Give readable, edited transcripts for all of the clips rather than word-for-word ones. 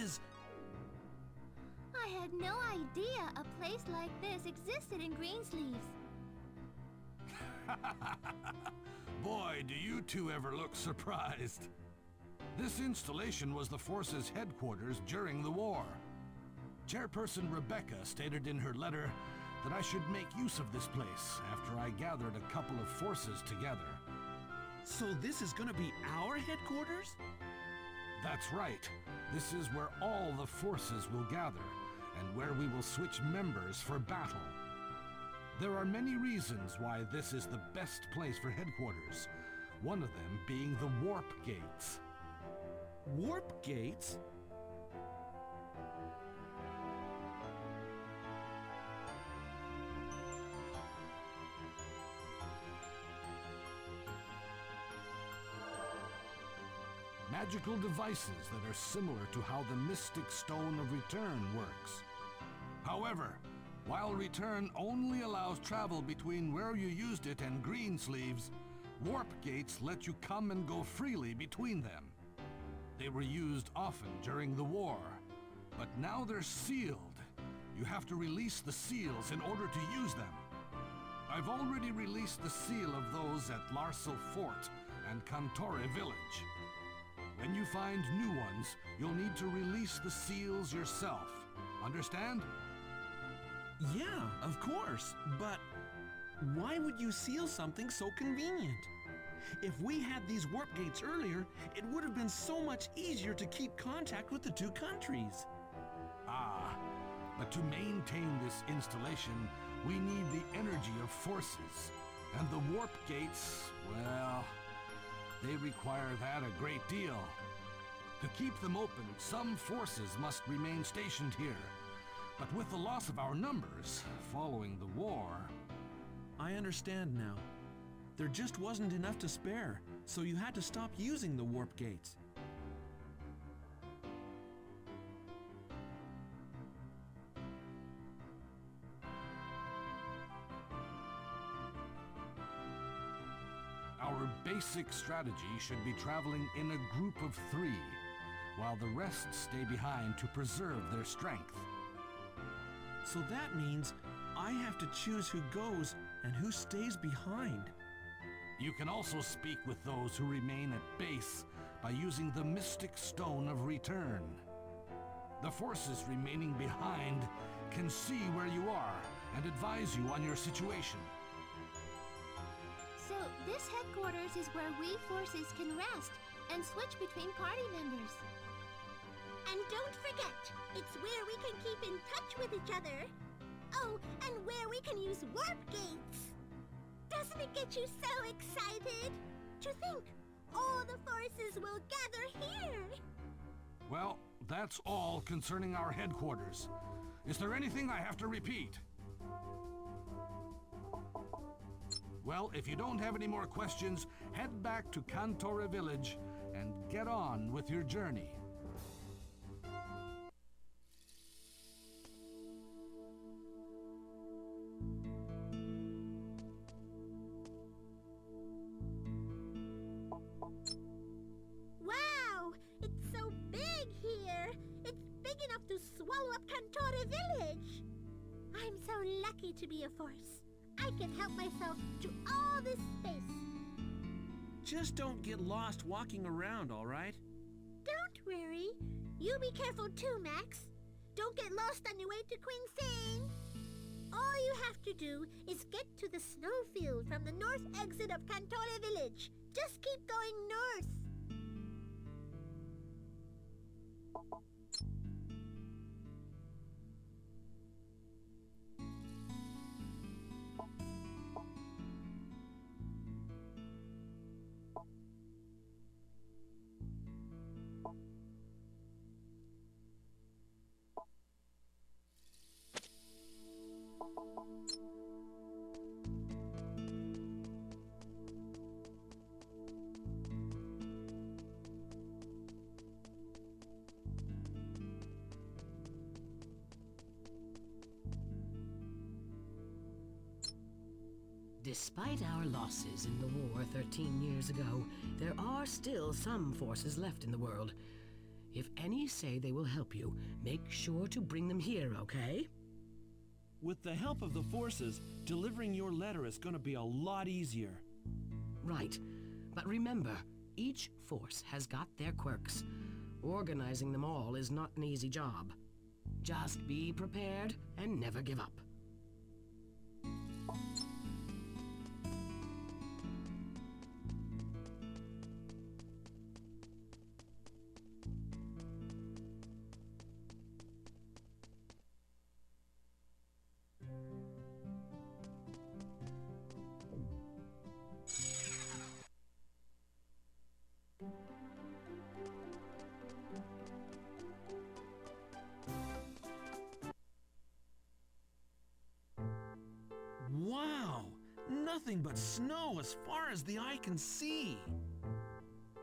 is! I had no idea a place like this existed in Greensleeves. Boy, do you two ever look surprised. This installation was the force's headquarters during the war. Chairperson Rebecca stated in her letter that I should make use of this place after I gathered a couple of forces together. So this is gonna be our headquarters? That's right. This is where all the forces will gather, and where we will switch members for battle. There are many reasons why this is the best place for headquarters, one of them being the warp gates. Warp gates? Magical devices that are similar to how the Mystic Stone of Return works. However, while Return only allows travel between where you used it and Greensleeves, warp gates let you come and go freely between them. They were used often during the war, but now they're sealed. You have to release the seals in order to use them. I've already released the seal of those at Larsel Fort and Cantore Village. When you find new ones, you'll need to release the seals yourself. Understand? Yeah, of course, but why would you seal something so convenient? If we had these warp gates earlier, it would have been so much easier to keep contact with the two countries. Ah, but to maintain this installation, we need the energy of forces. And the warp gates, well, they require that a great deal. To keep them open, some forces must remain stationed here. But with the loss of our numbers following the war... I understand now. There just wasn't enough to spare, so you had to stop using the warp gates. Our basic strategy should be traveling in a group of 3, while the rest stay behind to preserve their strength. So that means I have to choose who goes and who stays behind. You can also speak with those who remain at base by using the Mystic Stone of Return. The forces remaining behind can see where you are and advise you on your situation. So this headquarters is where we forces can rest and switch between party members. And don't forget, it's where we can keep in touch with each other. Oh, and where we can use warp gates. Doesn't it get you so excited? To think, all the forces will gather here. Well, that's all concerning our headquarters. Is there anything I have to repeat? Well, if you don't have any more questions, head back to Cantore Village and get on with your journey. Wow, it's so big here. It's big enough to swallow up Cantore Village. I'm so lucky to be a force. I can help myself to all this space. Just don't get lost walking around, all right? Don't worry. You be careful too, Max. Don't get lost on your way to Quinsane. All you have to do is get to the snowfield from the north exit of Cantore Village. Just keep going north. Despite our losses in the war 13 years ago, there are still some forces left in the world. If any say they will help you, make sure to bring them here, okay? With the help of the forces, delivering your letter is going to be a lot easier. Right. But remember, each force has got their quirks. Organizing them all is not an easy job. Just be prepared and never give up. Wow! Nothing but snow as far as the eye can see.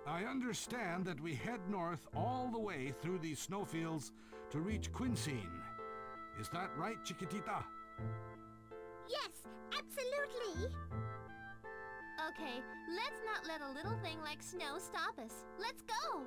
I understand that we head north all the way through these snowfields to reach Quinsine. Is that right, Chiquitita? Yes, absolutely. Okay, let's not let a little thing like snow stop us. Let's go!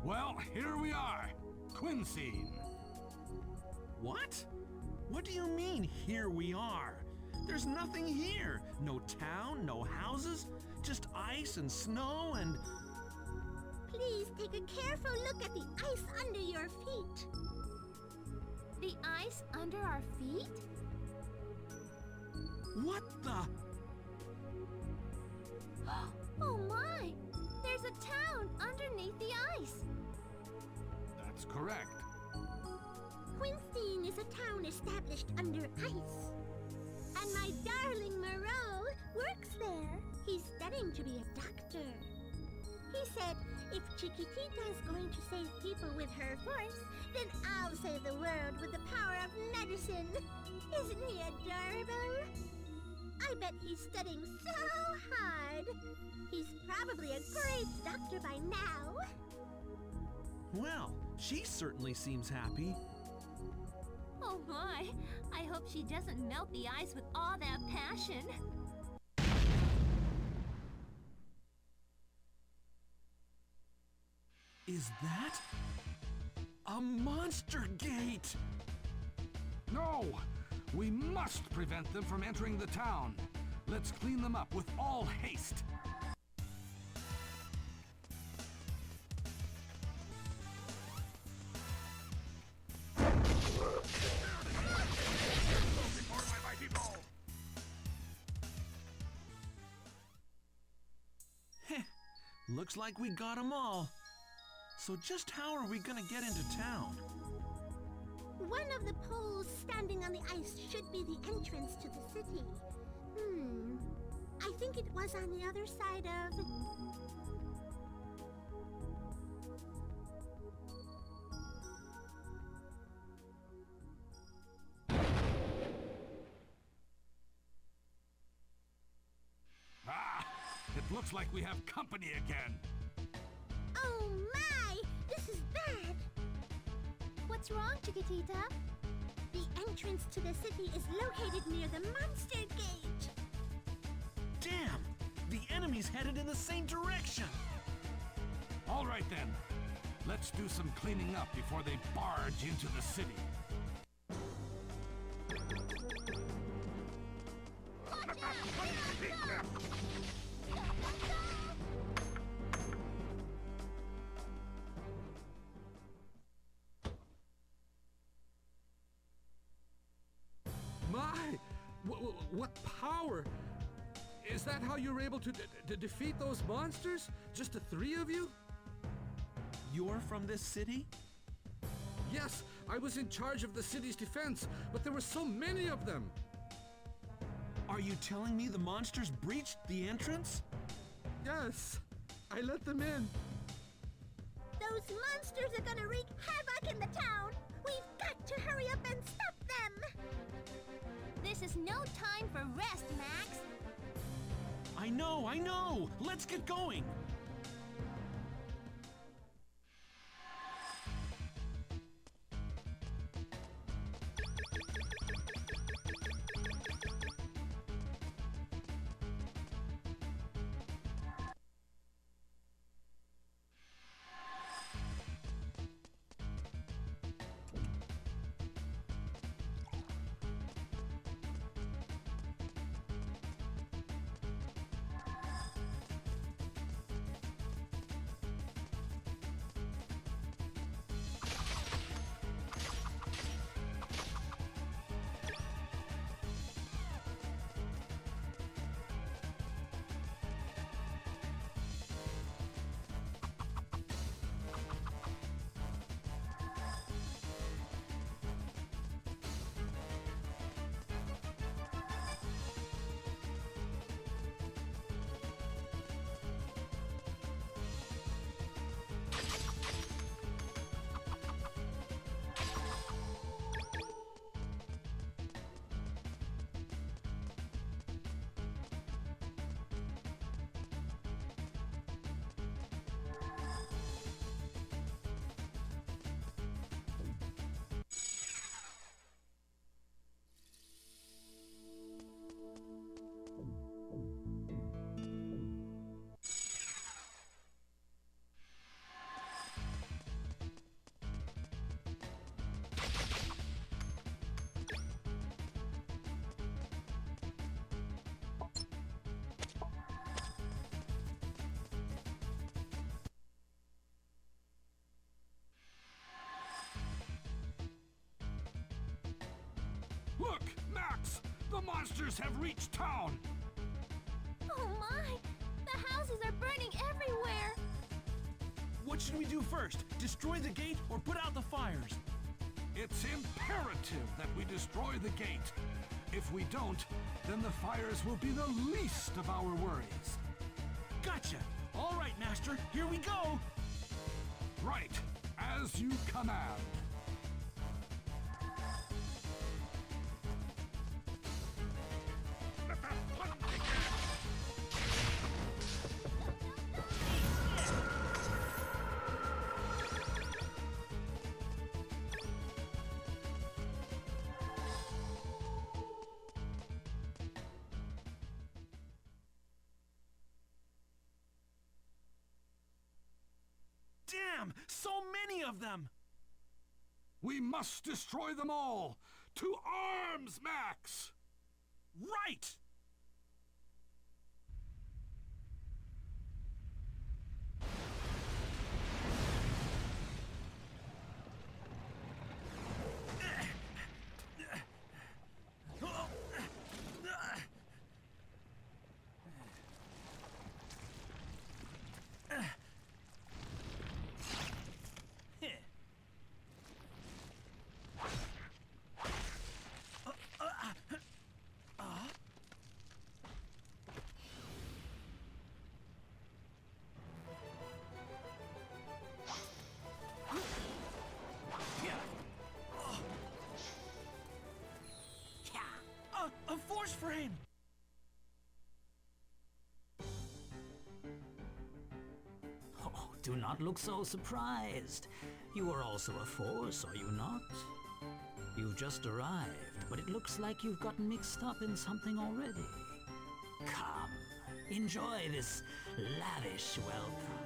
Well, here we are. Quincy. What? What do you mean, here we are? There's nothing here. No town, no houses, just ice and snow and... Please take a careful look at the ice under your feet. The ice under our feet? What the... Oh my! There's a town underneath the ice. That's correct. Quinstein is a town established under ice. And my darling Moreau works there. He's studying to be a doctor. He said if Chiquitita is going to save people with her force, then I'll save the world with the power of medicine. Isn't he adorable? I bet he's studying so hard. He's probably a great doctor by now. Well, she certainly seems happy. Oh my! I hope she doesn't melt the ice with all that passion. Is that... a monster gate? No! We must prevent them from entering the town. Let's clean them up with all haste. Heh, looks like we got 'em all. So just how are we gonna get into town? One of the poles standing on the ice should be the entrance to the city. I think it was on the other side of... Ah! It looks like we have company again. Oh my! This is bad! What's wrong, Chiquitita? The entrance to the city is located near the monster gate. Damn! The enemy's headed in the same direction! All right then. Let's do some cleaning up before they barge into the city. My! What power! Is that how you were able to defeat those monsters? Just the three of you? You're from this city? Yes, I was in charge of the city's defense, but there were so many of them. Are you telling me the monsters breached the entrance? Yes, I let them in. Those monsters are gonna wreak havoc in the town. We've got to hurry up and stop them. This is no time for rest, Max. I know! Let's get going! Look, Max! The monsters have reached town! Oh my! The houses are burning everywhere! What should we do first? Destroy the gate or put out the fires? It's imperative that we destroy the gate. If we don't, then the fires will be the least of our worries. Gotcha! All right, Master, here we go! Right, as you command. Damn! So many of them! We must destroy them all! To arms, Max! Right! A force frame! Oh, do not look so surprised. You are also a force, are you not? You've just arrived, but it looks like you've gotten mixed up in something already. Come, enjoy this lavish welcome.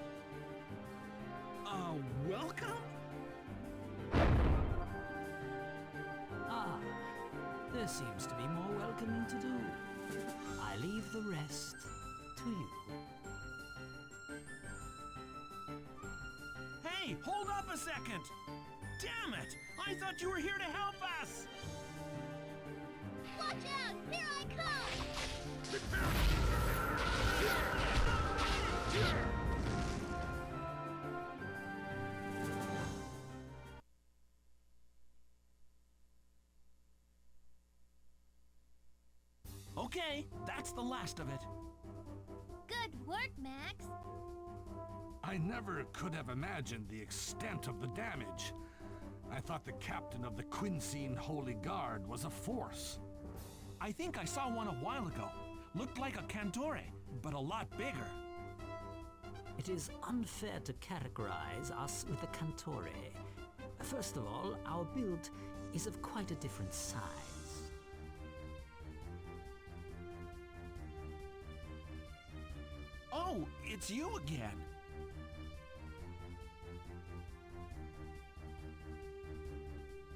Welcome? Ah, there seems to be more welcoming to do. I leave the rest to you. Hey, hold up a second! Damn it! I thought you were here to help us! Watch out! Here I come! Okay, that's the last of it. Good work, Max. I never could have imagined the extent of the damage. I thought the captain of the Quincine Holy Guard was a force. I think I saw one a while ago. Looked like a cantore, but a lot bigger. It is unfair to categorize us with the cantore. First of all, our build is of quite a different size. Oh, it's you again.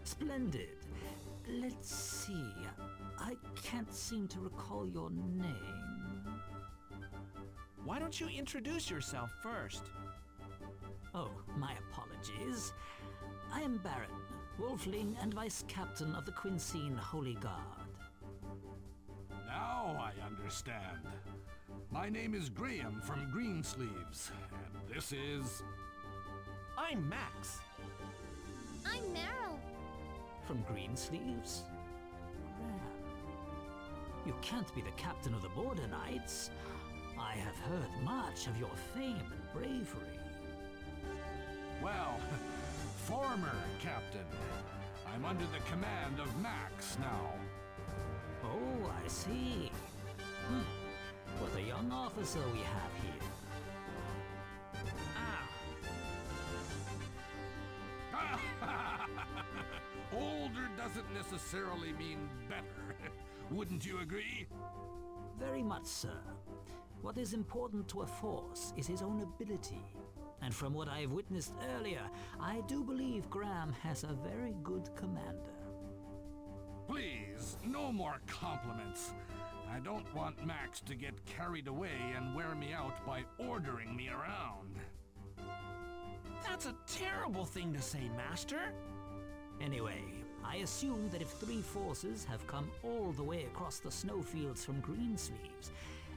Splendid. Let's see. I can't seem to recall your name. Why don't you introduce yourself first? Oh, my apologies. I am Baron, Wolfling and Vice Captain of the Quincine Holy Guard. Now I understand. My name is Graham from Greensleeves, and this is... I'm Max. I'm Meryl. From Greensleeves? Rare. You can't be the captain of the Border Knights. I have heard much of your fame and bravery. Well, former captain. I'm under the command of Max now. Oh, I see. What a young officer we have here. Older doesn't necessarily mean better. Wouldn't you agree? Very much, sir. What is important to a force is his own ability. And from what I've witnessed earlier, I do believe Graham has a very good commander. Please, no more compliments. I don't want Max to get carried away and wear me out by ordering me around. That's a terrible thing to say, Master. Anyway, I assume that if 3 forces have come all the way across the snowfields from Greensleeves,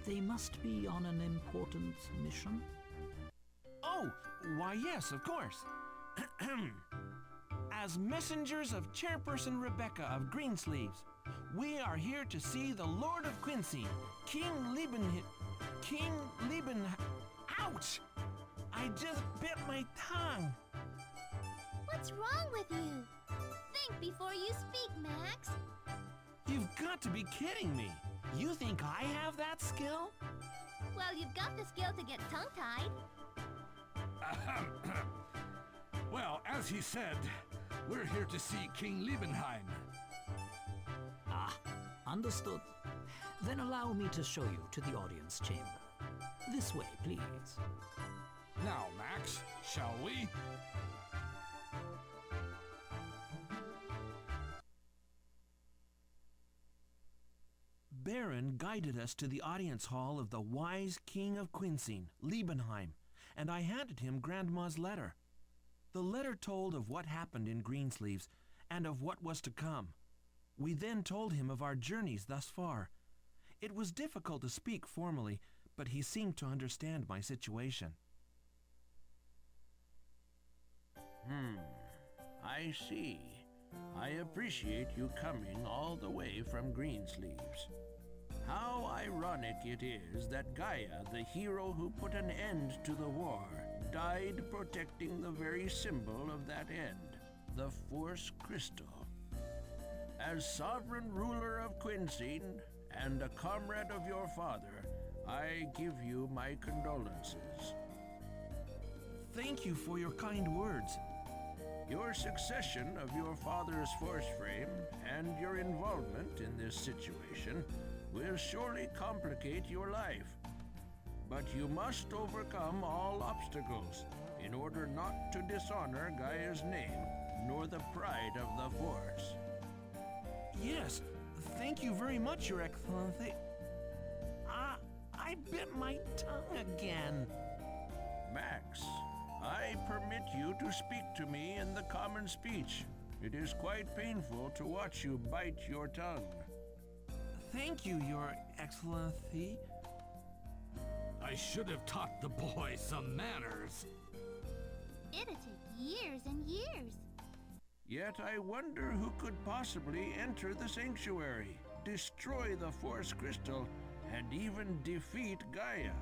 they must be on an important mission? Oh, why yes, of course. As messengers of Chairperson Rebecca of Greensleeves, we are here to see the Lord of Quincy, King Lieben... Ouch! I just bit my tongue. What's wrong with you? Think before you speak, Max. You've got to be kidding me. You think I have that skill? Well, you've got the skill to get tongue-tied. Well, as he said, we're here to see King Liebenheim. Ah, understood. Then allow me to show you to the audience chamber. This way, please. Now, Max, shall we? Baron guided us to the audience hall of the wise King of Quincy, Liebenheim, and I handed him Grandma's letter. The letter told of what happened in Greensleeves and of what was to come. We then told him of our journeys thus far. It was difficult to speak formally, but he seemed to understand my situation. I see. I appreciate you coming all the way from Greensleeves. How ironic it is that Gaia, the hero who put an end to the war, died protecting the very symbol of that end, the Force Crystal. As sovereign ruler of Quincy and a comrade of your father, I give you my condolences. Thank you for your kind words. Your succession of your father's force frame and your involvement in this situation will surely complicate your life. But you must overcome all obstacles in order not to dishonor Gaia's name nor the pride of the Force. Yes, thank you very much, Your Excellency. I bit my tongue again. Max, I permit you to speak to me in the common speech. It is quite painful to watch you bite your tongue. Thank you, Your Excellency. I should have taught the boy some manners. It'd take years and years. Yet I wonder who could possibly enter the sanctuary, destroy the Force Crystal, and even defeat Gaia.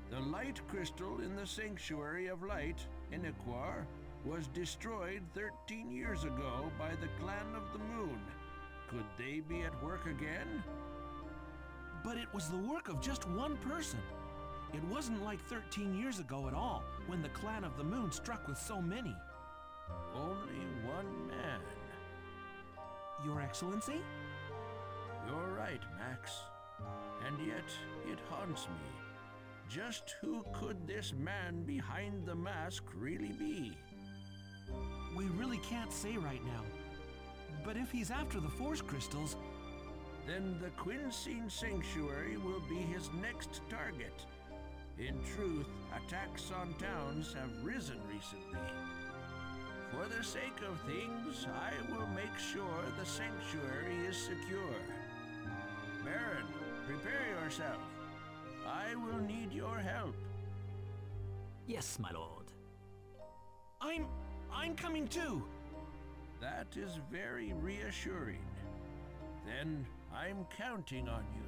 The light crystal in the Sanctuary of Light, Iniquar, was destroyed 13 years ago by the Clan of the Moon. Could they be at work again? But it was the work of just one person. It wasn't like 13 years ago at all, when the Clan of the Moon struck with so many. Only one man. Your Excellency? You're right, Max. And yet, it haunts me. Just who could this man behind the mask really be? We really can't say right now. But if he's after the Force Crystals... Then the Quincy Sanctuary will be his next target. In truth, attacks on towns have risen recently. For the sake of things, I will make sure the sanctuary is secure. Baron, prepare yourself. I will need your help. Yes, my lord. I'm coming too. That is very reassuring. Then I'm counting on you.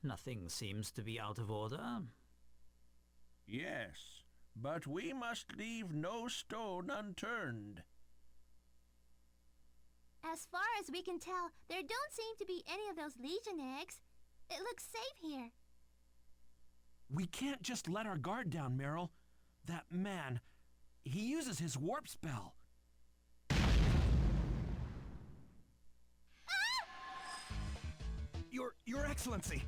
Nothing seems to be out of order. Yes, but we must leave no stone unturned. As far as we can tell, there don't seem to be any of those Legion eggs. It looks safe here. We can't just let our guard down, Meryl. That man, he uses his warp spell. Your Excellency!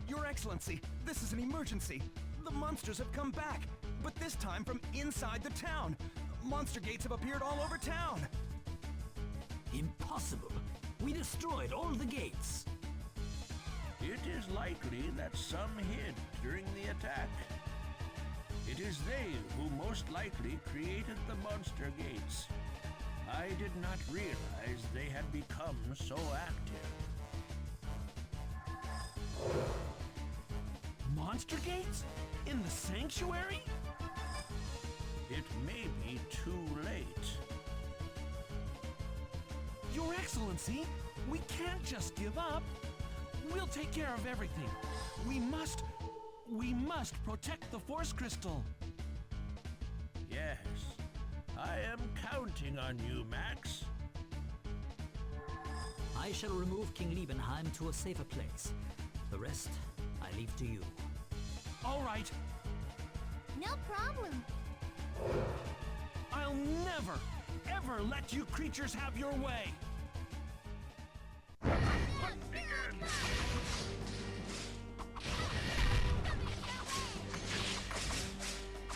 Your Excellency, this is an emergency. The monsters have come back, but this time from inside the town. Monster gates have appeared all over town. Impossible. We destroyed all the gates. It is likely that some hid during the attack. It is they who most likely created the monster gates. I did not realize they had become so active. Monster gates? In the sanctuary? It may be too late. Your Excellency, we can't just give up. We'll take care of everything. We must protect the Force Crystal. Yes, I am counting on you, Max. I shall remove King Liebenheim to a safer place. The rest, I leave to you. All right. No problem. I'll never, ever let you creatures have your way.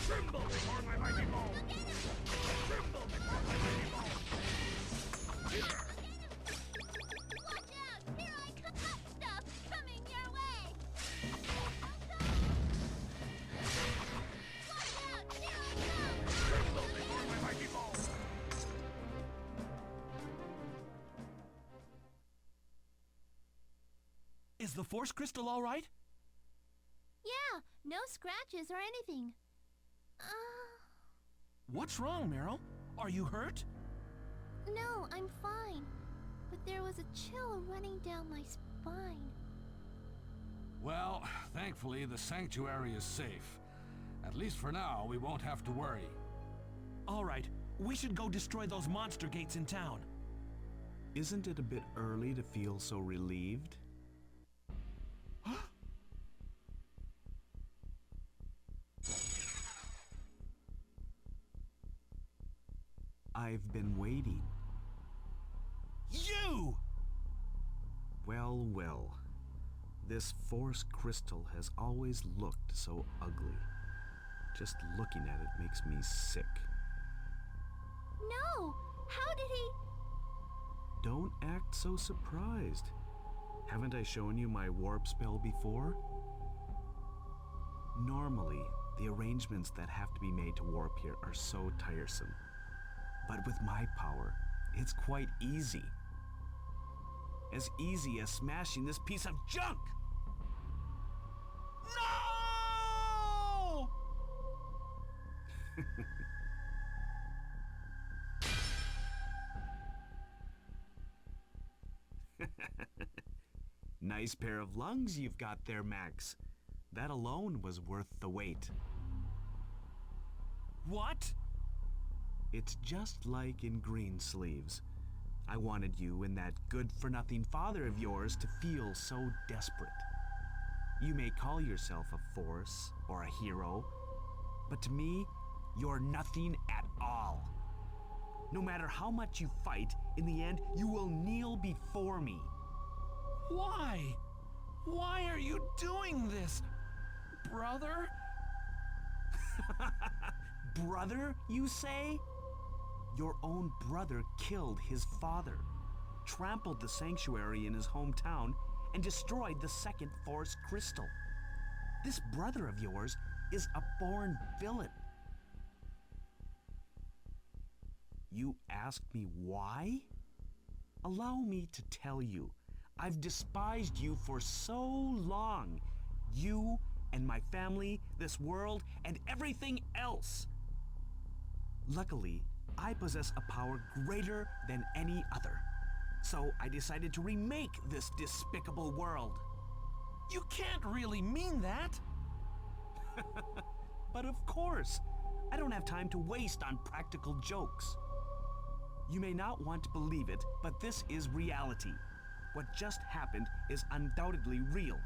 Tremble before my mighty ball! Tremble before my mighty ball! Watch out! Here I come! Hot stuff coming your way! Watch out! Here I come! Tremble before my mighty ball! Is the Force Crystal all right? Yeah, no scratches or anything. What's wrong, Meryl? Are you hurt? No, I'm fine. But there was a chill running down my spine. Well, thankfully the sanctuary is safe. At least for now, we won't have to worry. All right, we should go destroy those monster gates in town. Isn't it a bit early to feel so relieved? I've been waiting. You! Well, well. This Force Crystal has always looked so ugly. Just looking at it makes me sick. No! How did he... Don't act so surprised. Haven't I shown you my warp spell before? Normally, the arrangements that have to be made to warp here are so tiresome. But with my power, it's quite easy. As easy as smashing this piece of junk! No! Nice pair of lungs you've got there, Max. That alone was worth the wait. What? It's just like in Greensleeves. I wanted you and that good-for-nothing father of yours to feel so desperate. You may call yourself a force or a hero, but to me, you're nothing at all. No matter how much you fight, in the end, you will kneel before me. Why? Why are you doing this, brother? Brother, you say? Your own brother killed his father, trampled the sanctuary in his hometown, and destroyed the second Force Crystal. This brother of yours is a born villain. You ask me why? Allow me to tell you, I've despised you for so long. You and my family, this world, and everything else. Luckily, I possess a power greater than any other. So I decided to remake this despicable world. You can't really mean that. But of course, I don't have time to waste on practical jokes. You may not want to believe it, but this is reality. What just happened is undoubtedly real.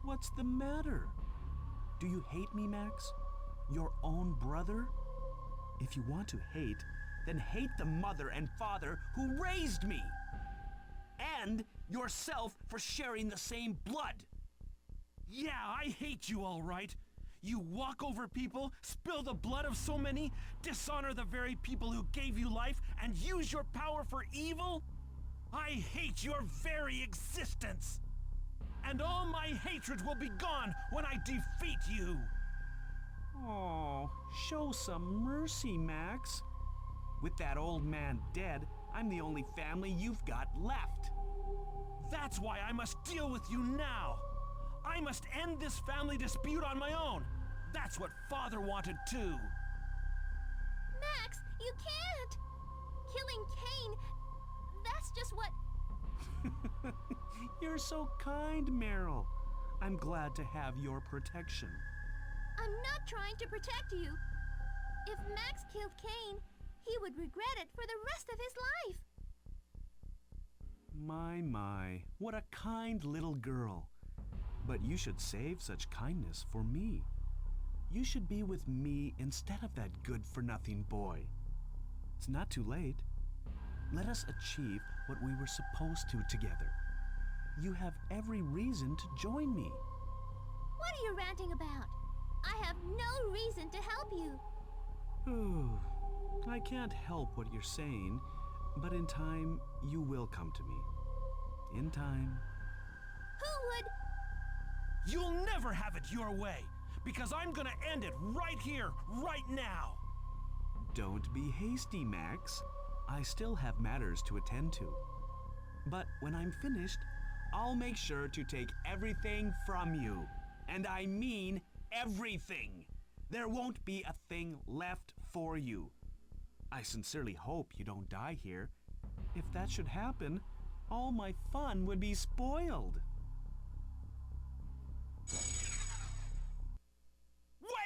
What's the matter? Do you hate me, Max? Your own brother? If you want to hate, then hate the mother and father who raised me! And yourself for sharing the same blood! Yeah, I hate you all right. You walk over people, spill the blood of so many, dishonor the very people who gave you life, and use your power for evil? I hate your very existence! And all my hatred will be gone when I defeat you! Oh, show some mercy, Max. With that old man dead, I'm the only family you've got left. That's why I must deal with you now! I must end this family dispute on my own! That's what Father wanted too! Max, you can't! Killing Cain, that's just what... You're so kind, Meryl. I'm glad to have your protection. I'm not trying to protect you. If Max killed Cain, he would regret it for the rest of his life. My, what a kind little girl. But you should save such kindness for me. You should be with me instead of that good-for-nothing boy. It's not too late. Let us achieve what we were supposed to together. You have every reason to join me. What are you ranting about? I have no reason to help you. Ooh, I can't help what you're saying, but in time, you will come to me. In time. Who would... You'll never have it your way, because I'm gonna end it right here, right now! Don't be hasty, Max. I still have matters to attend to. But when I'm finished, I'll make sure to take everything from you. And I mean everything. There won't be a thing left for you. I sincerely hope you don't die here. If that should happen, all my fun would be spoiled.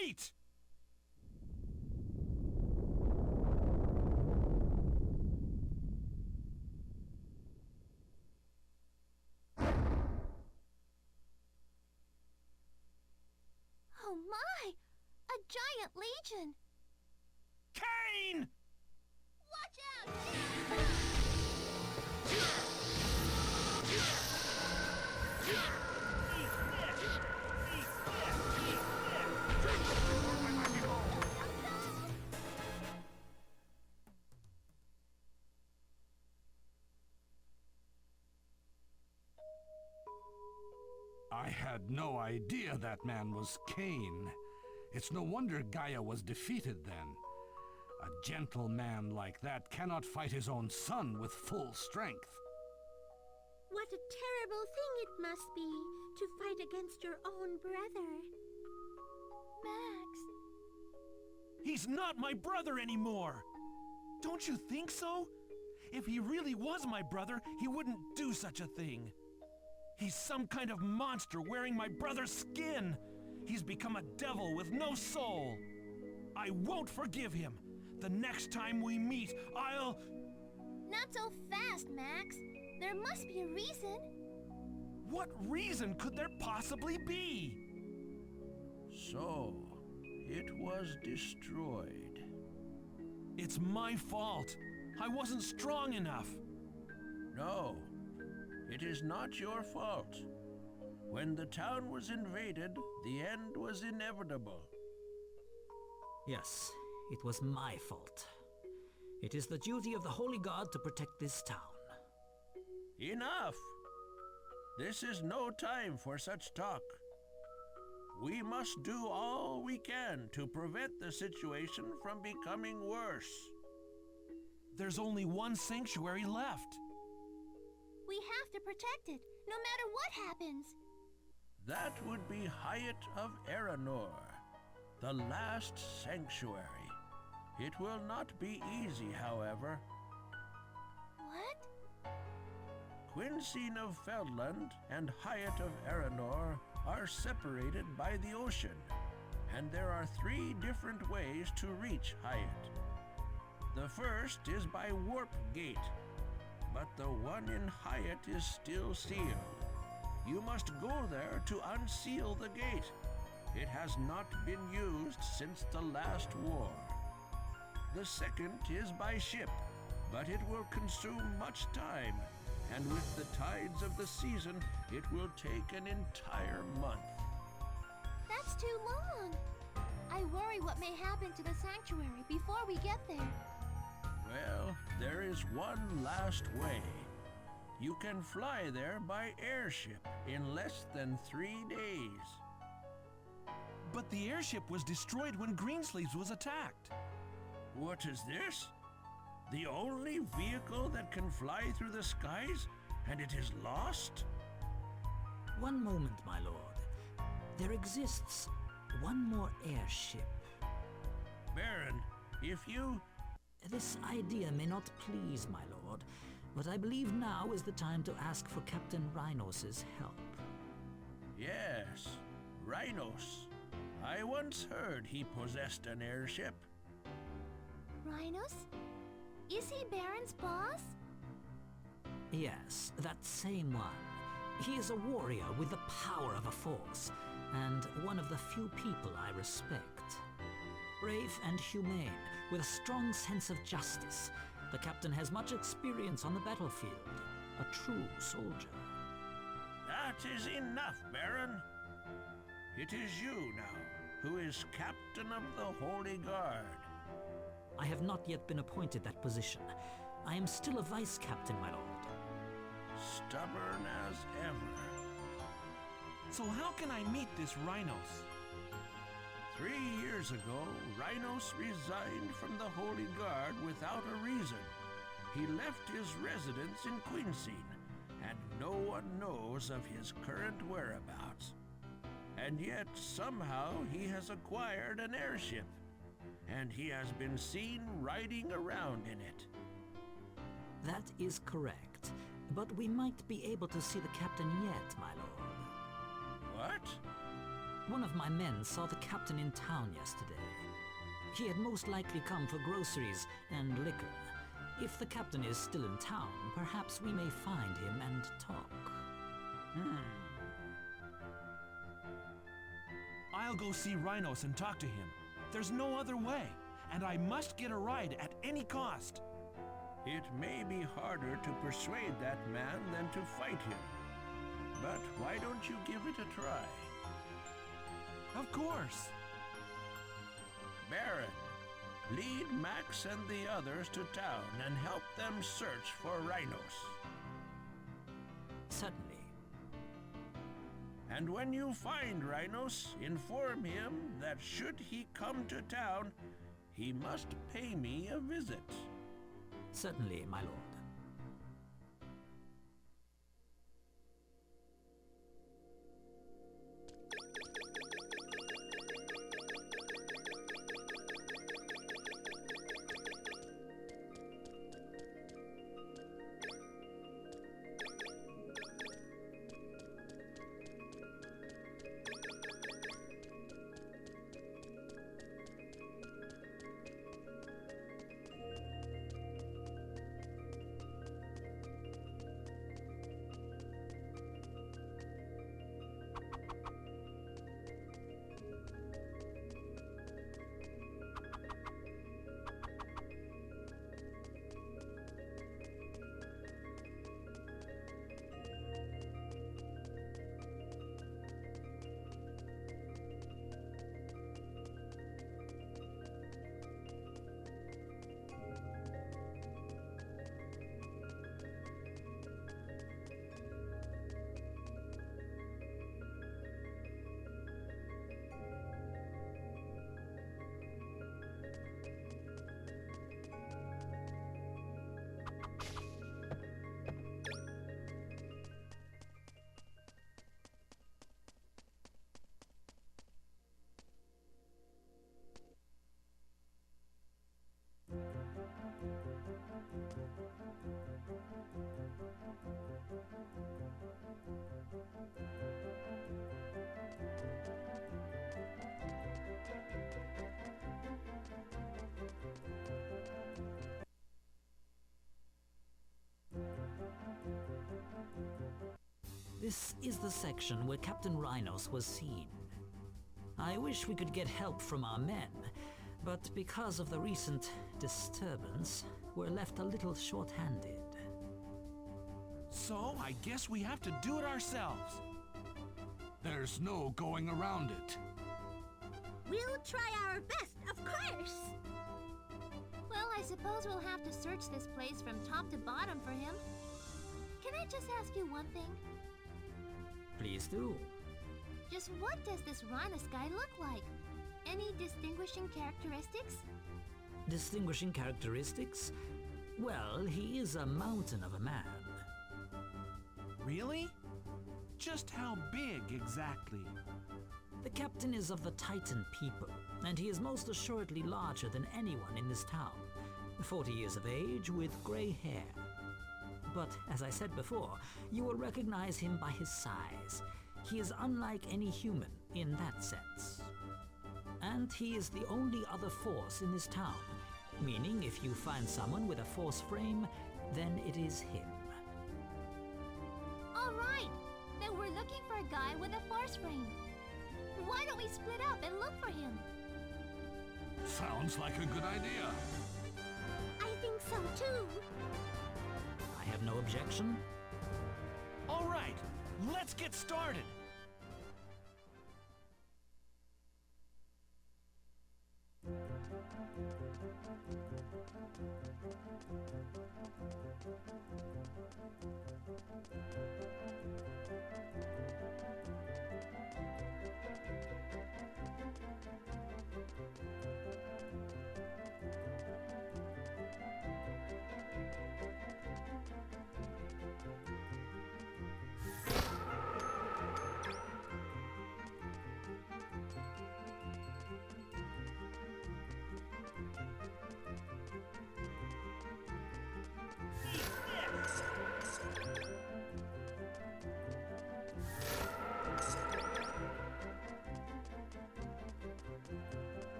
Wait! Oh my! A giant legion! Cain! Watch out! I had no idea that man was Cain. It's no wonder Gaia was defeated then. A gentle man like that cannot fight his own son with full strength. What a terrible thing it must be to fight against your own brother. Max. He's not my brother anymore! Don't you think so? If he really was my brother, he wouldn't do such a thing. He's some kind of monster wearing my brother's skin. He's become a devil with no soul. I won't forgive him. The next time we meet, I'll... Not so fast, Max. There must be a reason. What reason could there possibly be? So, it was destroyed. It's my fault. I wasn't strong enough. No, it is not your fault. When the town was invaded, the end was inevitable. Yes, it was my fault. It is the duty of the Holy God to protect this town. Enough! This is no time for such talk. We must do all we can to prevent the situation from becoming worse. There's only one sanctuary left. We have to protect it, no matter what happens. That would be Hyatt of Aranor, the last sanctuary. It will not be easy, however. What? Quincy of Feldland and Hyatt of Aranor are separated by the ocean, and there are 3 different ways to reach Hyatt. The first is by Warp Gate, but the one in Hyatt is still sealed. You must go there to unseal the gate. It has not been used since the last war. The second is by ship, but it will consume much time, and with the tides of the season, it will take an entire month. That's too long. I worry what may happen to the sanctuary before we get there. Well, there is one last way. You can fly there by airship in less than 3 days. But the airship was destroyed when Greensleeves was attacked. What is this? The only vehicle that can fly through the skies, and it is lost? One moment, my lord. There exists one more airship. Baron, if you... This idea may not please my lord, but I believe now is the time to ask for Captain Rhinos' help. Yes, Rhinos. I once heard he possessed an airship. Rhinos? Is he Baron's boss? Yes, that same one. He is a warrior with the power of a force, and one of the few people I respect. Brave and humane, with a strong sense of justice, the captain has much experience on the battlefield. A true soldier. That is enough, Baron. It is you now who is captain of the Holy Guard. I have not yet been appointed that position. I am still a vice captain, my lord. Stubborn as ever. So how can I meet this Rhinos? 3 years ago, Rhinos resigned from the Holy Guard without a reason. He left his residence in Quincy, and no one knows of his current whereabouts. And yet, somehow, he has acquired an airship, and he has been seen riding around in it. That is correct, but we might be able to see the captain yet, my lord. What? One of my men saw the captain in town yesterday. He had most likely come for groceries and liquor. If the captain is still in town, perhaps we may find him and talk. I'll go see Rhinos and talk to him. There's no other way, and I must get a ride at any cost. It may be harder to persuade that man than to fight him. But why don't you give it a try? Of course. Baron, lead Max and the others to town and help them search for Rhinos. Certainly. And when you find Rhinos, inform him that should he come to town, he must pay me a visit. Certainly, my lord. This is the section where Captain Rhinos was seen. I wish we could get help from our men, but because of the recent disturbance, we're left a little short-handed. So, I guess we have to do it ourselves. There's no going around it. We'll try our best, of course. Well, I suppose we'll have to search this place from top to bottom for him. Can I just ask you one thing? Please do. Just what does this Rhinus guy look like? Any distinguishing characteristics? Distinguishing characteristics? Well, he is a mountain of a man. Really? Just how big exactly? The captain is of the Titan people, and he is most assuredly larger than anyone in this town. 40 years of age with gray hair. But, as I said before, you will recognize him by his size. He is unlike any human in that sense. And he is the only other force in this town, meaning if you find someone with a force frame, then it is him. All right, then we're looking for a guy with a force frame. Why don't we split up and look for him? Sounds like a good idea. I think so too. I have no objection. All right, let's get started.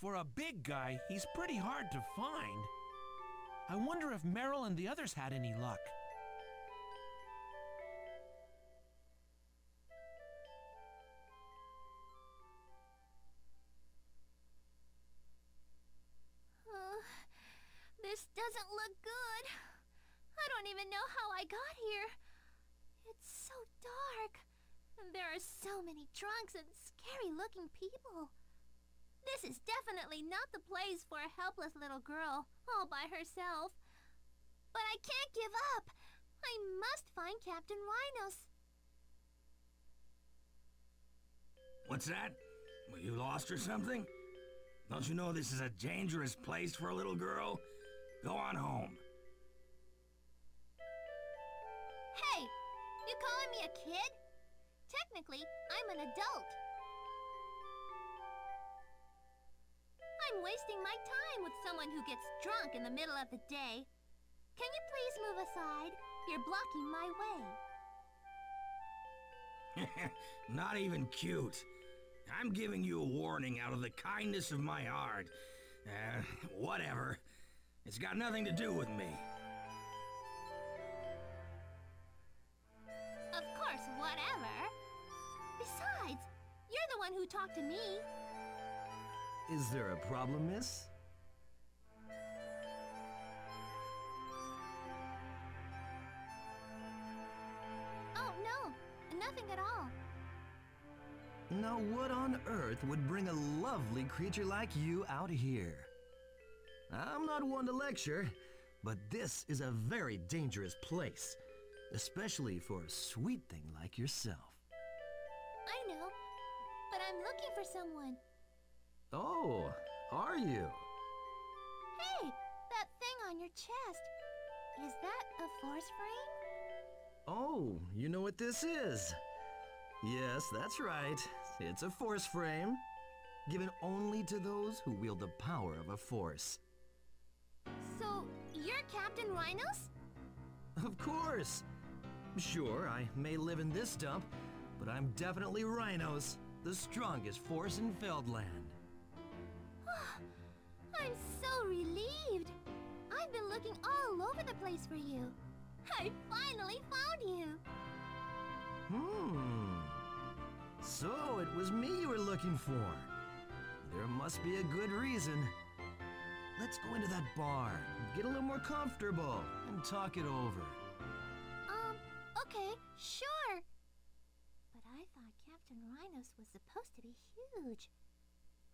For a big guy, he's pretty hard to find. I wonder if Meryl and the others had any luck. This doesn't look good. I don't even know how I got here. It's so dark, and there are so many trunks and scary-looking people. This is definitely not the place for a helpless little girl, all by herself. But I can't give up. I must find Captain Rhinos. What's that? Were you lost or something? Don't you know this is a dangerous place for a little girl? Go on home. Hey, you calling me a kid? Technically, I'm an adult. I'm wasting my time with someone who gets drunk in the middle of the day. Can you please move aside? You're blocking my way. Not even cute. I'm giving you a warning out of the kindness of my heart. Whatever. It's got nothing to do with me. Of course, whatever. Besides, you're the one who talked to me. Is there a problem, miss? Oh, no. Nothing at all. Now what on earth would bring a lovely creature like you out here? I'm not one to lecture, but this is a very dangerous place, especially for a sweet thing like yourself. I know, but I'm looking for someone. Oh, are you? Hey, that thing on your chest. Is that a force frame? Oh, you know what this is? Yes, that's right. It's a force frame, given only to those who wield the power of a force. So, you're Captain Rhinos? Of course! Sure, I may live in this dump, but I'm definitely Rhinos, the strongest force in Feldland. I'm so relieved. I've been looking all over the place for you. I finally found you. So it was me you were looking for. There must be a good reason. Let's go into that bar, get a little more comfortable, and talk it over. Okay, sure. But I thought Captain Rhinos was supposed to be huge.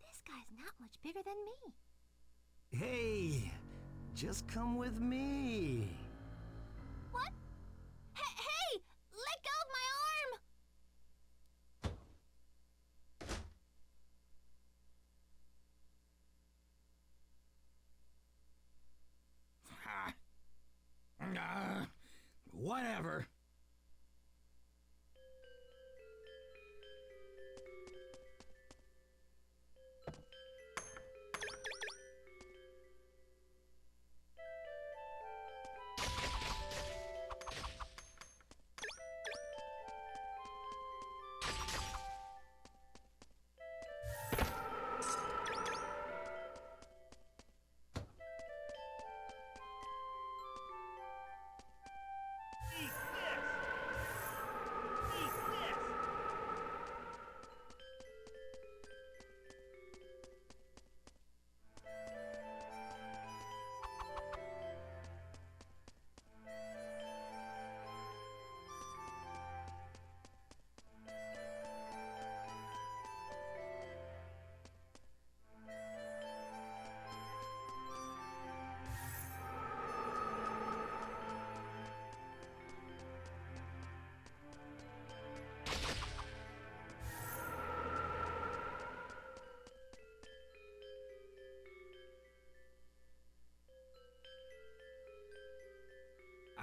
This guy's not much bigger than me. Hey, just come with me. What? Hey! Let go of my arm! Whatever.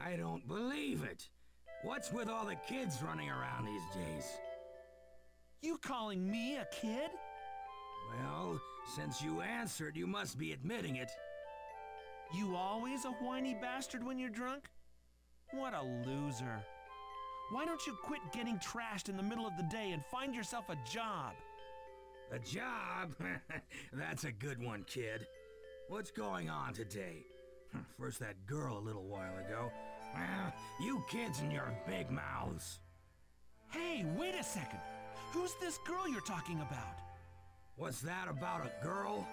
I don't believe it. What's with all the kids running around these days? You calling me a kid? Well, since you answered, you must be admitting it. You always a whiny bastard when you're drunk? What a loser. Why don't you quit getting trashed in the middle of the day and find yourself a job? A job? That's a good one, kid. What's going on today? First that girl a little while ago. Well, you kids and your big mouths. Hey, wait a second. Who's this girl you're talking about? What's that about a girl?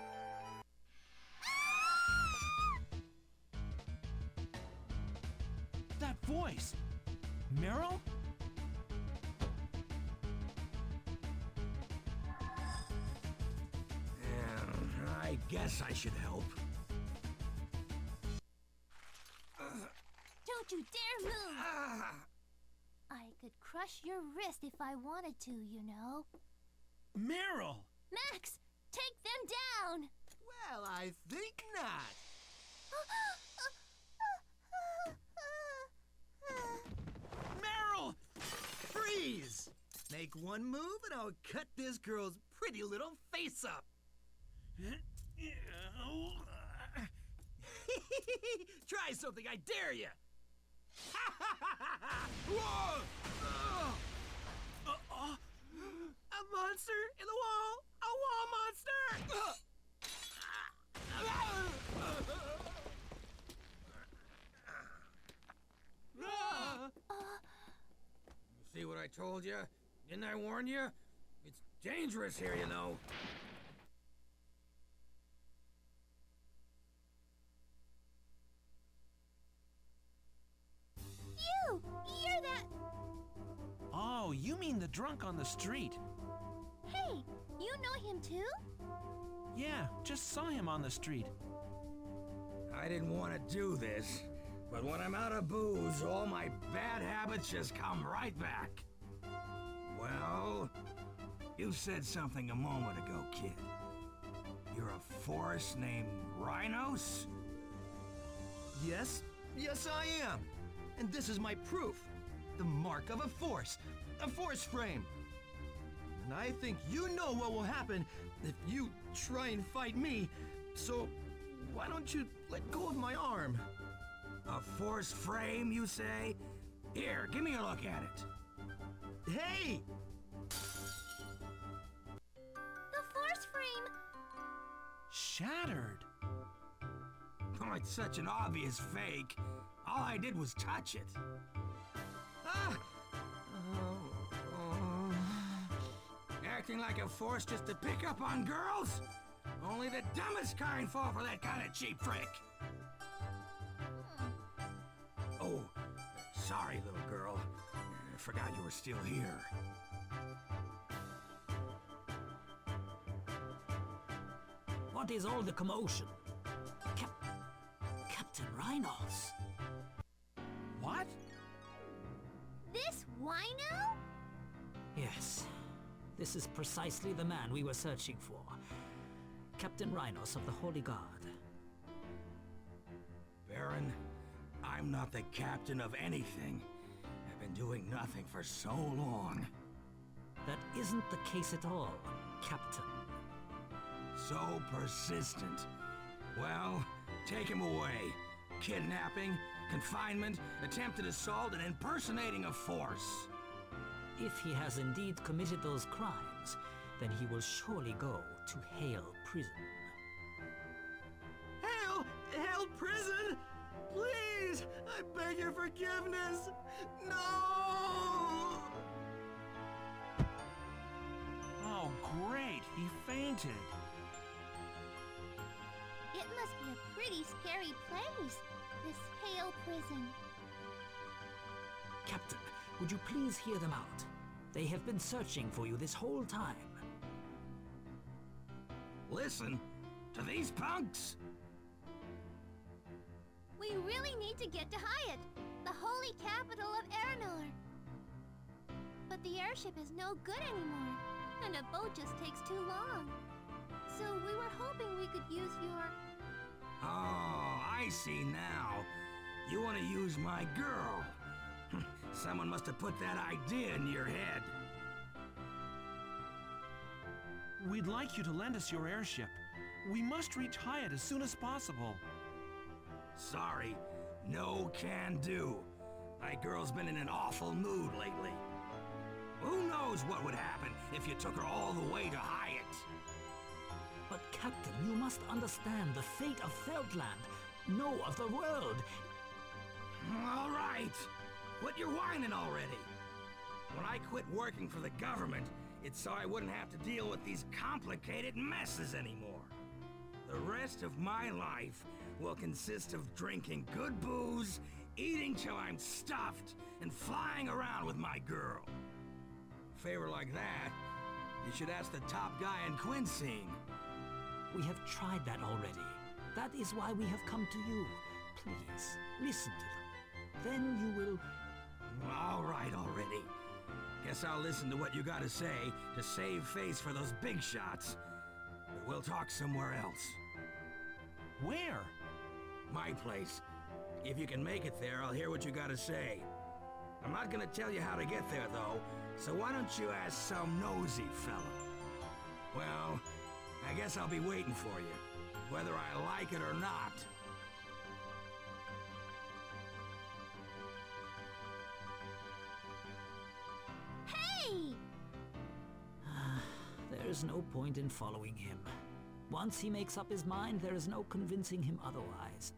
That voice. Meryl? I guess I should help. Don't you dare move! I could crush your wrist if I wanted to, you know. Meryl! Max, take them down! Well, I think not. Meryl! Freeze! Make one move and I'll cut this girl's pretty little face up. Try something, I dare you! Whoa! A monster in the wall! A wall monster! See what I told you? Didn't I warn you? It's dangerous here, you know. You're that... Oh, you mean the drunk on the street. know him too? Yeah, just saw him on the street. I didn't want to do this, but when I'm out of booze, all my bad habits just come right back. Well, you said something a moment ago, kid. You're a forest named Rhinos? Yes, I am. And this is my proof. The mark of a force frame. And I think you know what will happen if you try and fight me. So why don't you let go of my arm? A force frame, you say? Here, give me a look at it. Hey! The force frame! Shattered. Oh, it's such an obvious fake. All I did was touch it. Ah! Acting like a force just to pick up on girls? Only the dumbest kind fall for that kind of cheap trick. Oh, sorry, little girl. I forgot you were still here. What is all the commotion? Captain Rhinos. What? This wino? Yes, this is precisely the man we were searching for. Captain Rhinos of the Holy Guard. Baron, I'm not the captain of anything. I've been doing nothing for so long. That isn't the case at all, Captain. So persistent. Well, take him away. Kidnapping, confinement, attempted assault, and impersonating a force. If he has indeed committed those crimes, then he will surely go to Hale Prison. Hell prison! Please! I beg your forgiveness! No! Oh, great. He fainted. It must be a pretty scary place, this Hale Prison. Captain, would you please hear them out? They have been searching for you this whole time. Listen to these punks. We really need to get to Hyatt, the holy capital of Aranor. But the airship is no good anymore, and a boat just takes too long. So we were hoping we could use your... Oh, I see now. You want to use my girl. Someone must have put that idea in your head. We'd like you to lend us your airship. We must reach Hyatt as soon as possible. Sorry, no can do. My girl's been in an awful mood lately. Who knows what would happen if you took her all the way to Hyatt? But Captain, you must understand the fate of Feldland. Know of the world. All right. Quit your whining already. When I quit working for the government, it's so I wouldn't have to deal with these complicated messes anymore. The rest of my life will consist of drinking good booze, eating till I'm stuffed, and flying around with my girl. A favor like that, you should ask the top guy in Quincy. We have tried that already. That is why we have come to you. Please, listen to them. Then you will... All right already. Guess I'll listen to what you gotta say to save face for those big shots. But we'll talk somewhere else. Where? My place. If you can make it there, I'll hear what you gotta say. I'm not gonna tell you how to get there, though, so why don't you ask some nosy fella? Well, I guess I'll be waiting for you, whether I like it or not. Hey! There is no point in following him. Once he makes up his mind, there is no convincing him otherwise.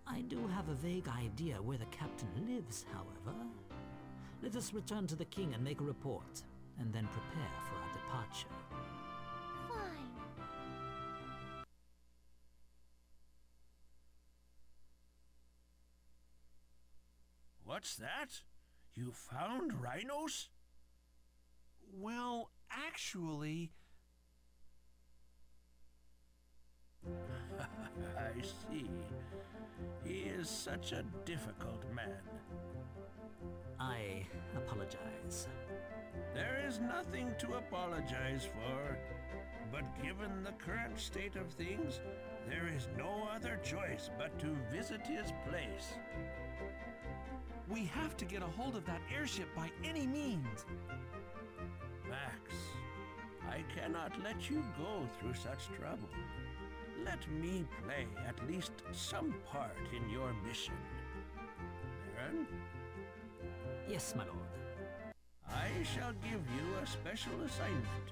I do have a vague idea where the captain lives, however. Let us return to the king and make a report, and then prepare for our departure. Fine. What's that? You found rhinos? Well, actually, I see. He is such a difficult man. I apologize. There is nothing to apologize for, but given the current state of things, there is no other choice but to visit his place. We have to get a hold of that airship by any means. Max, I cannot let you go through such trouble. Let me play at least some part in your mission. Baron, Yes, my lord. I shall give you a special assignment.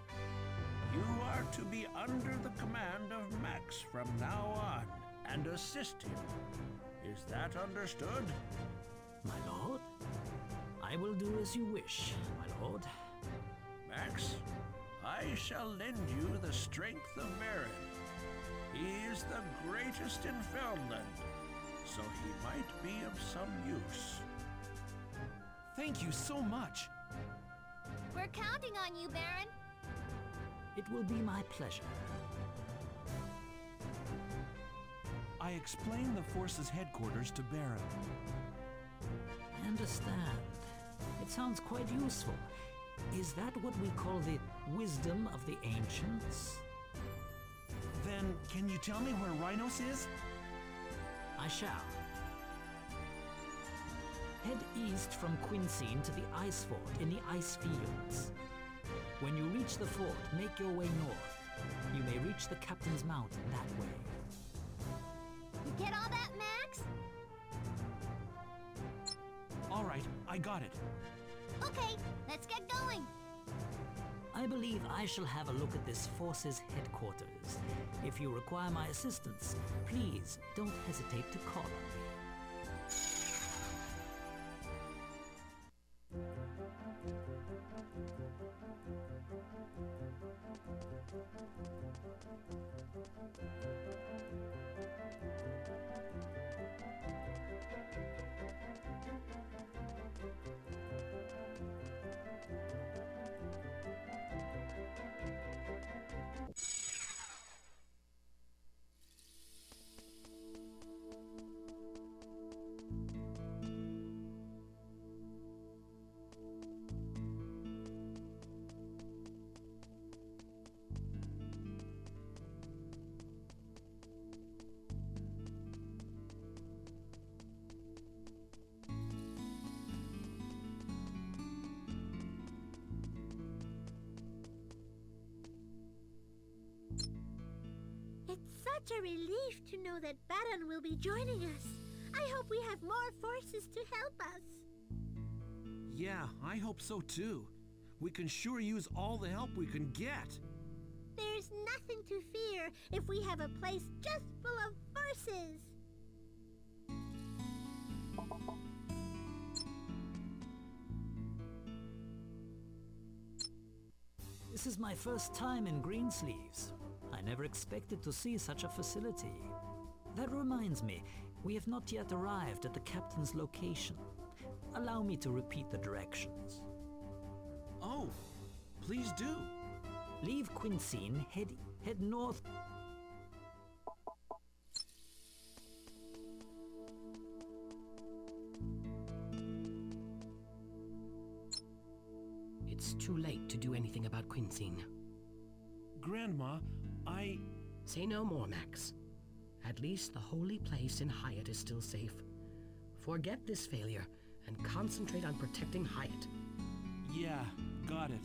You are to be under the command of Max from now on and assist him. Is that understood? My lord? I will do as you wish, my lord. Max, I shall lend you the strength of Baron. He is the greatest in Feldland, so he might be of some use. Thank you so much. We're counting on you, Baron. It will be my pleasure. I explained the force's headquarters to Baron. I understand. It sounds quite useful. Is that what we call the wisdom of the ancients? Then, can you tell me where Rhinos is? I shall. Head east from Quinseen to the ice fort in the ice fields. When you reach the fort, make your way north. You may reach the Captain's Mountain that way. You get all that, Max? All right, I got it. Okay, let's get going. I believe I shall have a look at this force's headquarters. If you require my assistance, please don't hesitate to call on me. It's such a relief to know that Baron will be joining us. I hope we have more forces to help us. Yeah, I hope so too. We can sure use all the help we can get. There's nothing to fear if we have a place just full of forces. This is my first time in Greensleeves. I never expected to see such a facility. That reminds me, we have not yet arrived at the captain's location. Allow me to repeat the directions. Oh, please do. Leave Quinseen, head north. It's too late to do anything about Quinseen. Grandma, Say no more, Max. At least the holy place in Hyatt is still safe. Forget this failure and concentrate on protecting Hyatt. Yeah, got it.